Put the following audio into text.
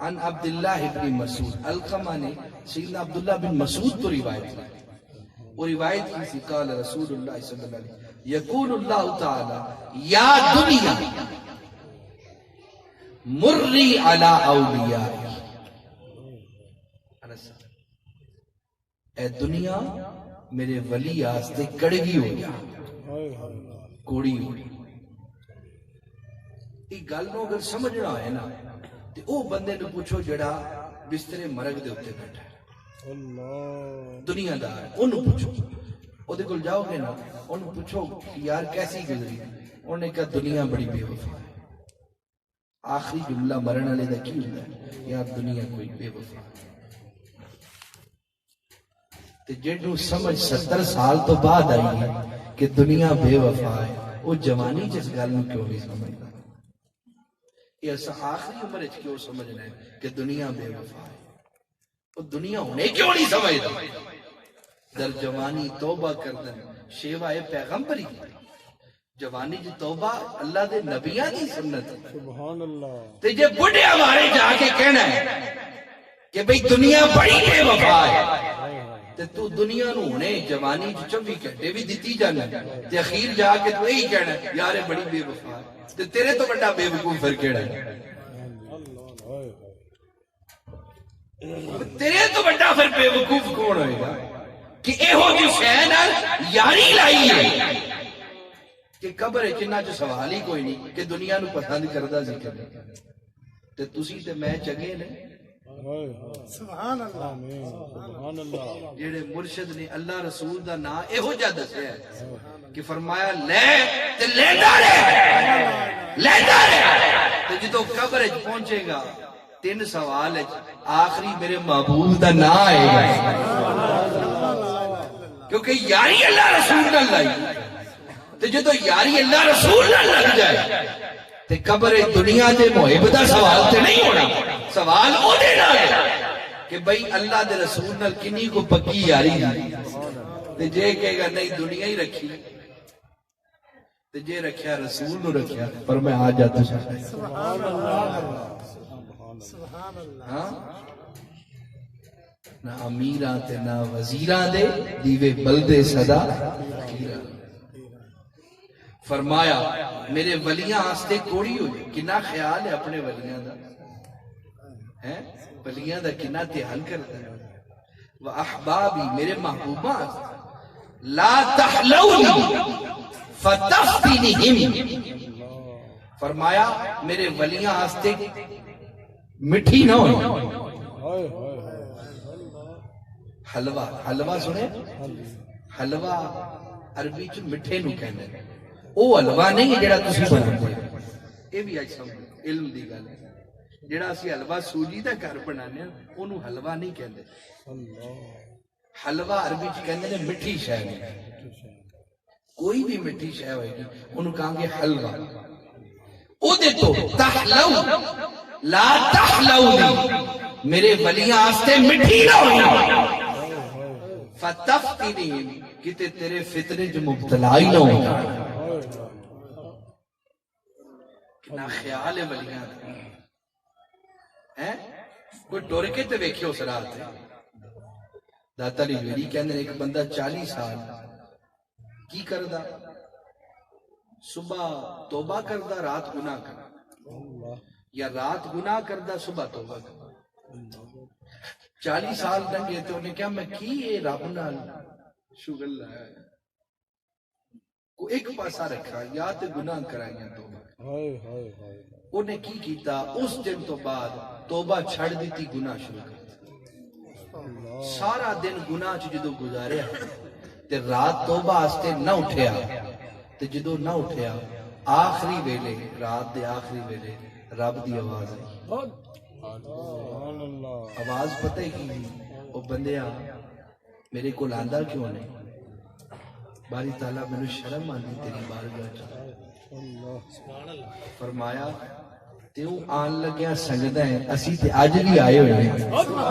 عن عبداللہ ابن مسعود، علقمہ نے سیدنا عبداللہ بن مسعود کو روایت کی، وہ روایت کی تھی قال رسول اللہ صلی اللہ علیہ وسلم یقول اللہ تعالی یا دنیا مری علی اولیائی، اے دنیا میرے ولی آستے کڑگی ہو جا، کوڑی ہو جا۔ ایک گل نو اگر سمجھنا ہے نا تو او بندے نو پوچھو جڑا بسترے مرگ دے ہوتے بیٹھا ہے، دنیا دار، انہوں پوچھو، او دے کل جاؤ گے نا انہوں پوچھو یار کیسی گزری، انہوں نے کہا دنیا بڑی بے وفا ہے۔ آخری جملہ مرن والے دا کی ہوتا ہے یار دنیا کوئی بے وفا ہے۔ تے جنہوں سمجھ 70 سال تو بعد آئی ہے کہ دنیا بے وفا ہے، وہ جوانی جس گل میں کیوں نہیں سمجھتا؟ یہ ایسا آخری عمر کیوں سمجھنا ہے کہ دنیا بے وفا ہے؟ وہ دنیا ہونے کیوں نہیں سمجھتا؟ در جوانی توبہ کردن شیوہ پیغمبری، جوانی جو توبہ اللہ دے نبیان دی سنت ہے۔ سبحان اللہ۔ تے جے بڑھے ہمارے جا کے کہنا ہے کہ بھئی دنیا بڑی بے وفا ہے، تے تو دنیا نو ہونے جوانی جو 24 گھنٹے بھی دیتی جانا تے اخیر جا کے تو یہی کہنا ہے یار بڑی بے وفا ہے، تے تیرے تو بڑا بے وقوف پھر کیڑا ہے؟ تیرے تو بڑا پھر بے وقوف کون ہوئے گا کہ اے ہو جو شہن یاری لائی ہے کہ قبر ہے چنہ جو سوال ہی کوئی نہیں کہ دنیا نو پسند کردہ ذکر تے تسی تے میں چگے نے۔ سبحان اللہ، سبحان اللہ۔ جیڑے مرشد نے اللہ رسول دا نا اے ہو جا دسے ہے کہ فرمایا لے تے لیندہ رہے، لیندہ رہے، تے جدو قبر ہے پہنچے گا 3 سوال ہے، آخری میرے محبوب دا نا آئے گا، کیونکہ یاری اللہ رسول نہ لائی، تے جدو یاری اللہ رسول نہ لگ جائے تے قبر دنیا دے محب دا سوال تے نہیں ہونا، سوال او دے نہ ہے کہ بھئی اللہ دے رسول نہ کنی کو پکی یاری دی، تے جے کہے گا نہیں دنیا ہی رکھی، تے جے رکھیا رسول نو رکھیا، پر میں آ جاتا ہوں۔ سبحان اللہ، سبحان اللہ۔ ہاں نہ امیران تے نہ وزیران دے دیوے بلدے صدا خیران۔ فرمایا میرے ولیاں آستے کوڑی ہوئی، کنا خیال ہے اپنے ولیاں دا، ولیاں دا کنا تیان کرتا ہے۔ وَأَحْبَابِ میرے محبوبان لا تحلونی فتفتنہم، فرمایا میرے ولیاں آستے مٹھی نہ ہوئی۔ حلوہ، حلوہ سنے؟ حلوہ عربی چ مٹھے نو کہنے، او حلوہ نہیں ہے جڑا تسی بناتے ہیں، یہ بھی آج سمجھو علم دی گل ہے، جڑا اسی حلوہ سوجی دا گھر بنانے ہیں انہوں حلوہ نہیں کہندے، حلوہ عربی چ کہندے نے مٹھی شے ہے، کوئی بھی مٹھی شے ہوئے گی انہوں کہاں گے حلوہ۔ او دے تو تحلو لا تحلونی میرے ولیاں آستے مٹھی نہ ہوئی، فتفتنہم کتے تیرے فتنے جو مبتلا ہی نہ ہوگا۔ کنا خیال ہے ولیاں ہے، کوئی ڈور کے تے ویکھے اس رات ہے۔ داتا لیویری کہنے ایک بندہ 40 سال کی کردہ، صبح توبہ کردہ رات گناہ کردہ، یا رات گناہ کردہ صبح توبہ کردہ۔ 40 سال لنگے تو انہیں کہا میں کی اے رب نال شغل ہے، کو ایک پاسا رکھا یا تے گناہ کرائیاں توبہ، انہیں کی کیتا اس دن تو بعد توبہ چھڑ دیتی، گناہ شروع کر دیتا، سارا دن گناہ چ جدو گزاریا تے رات توبہ آستے نہ اٹھیا، تے جدو نہ اٹھیا آخری ویلے، رات دے آخری ویلے رب دی آواز آئی، آواز پتہ ہی کی وہ بندیا میرے کو لاندہ کیوں نہیں؟ باری تعالیٰ میں نے شرم آنی تیری بارگاہ چاہتا، فرمایا تیوں آن لگیا سنگدہ ہیں اسی تے آج بھی آئے ہوئے ہیں۔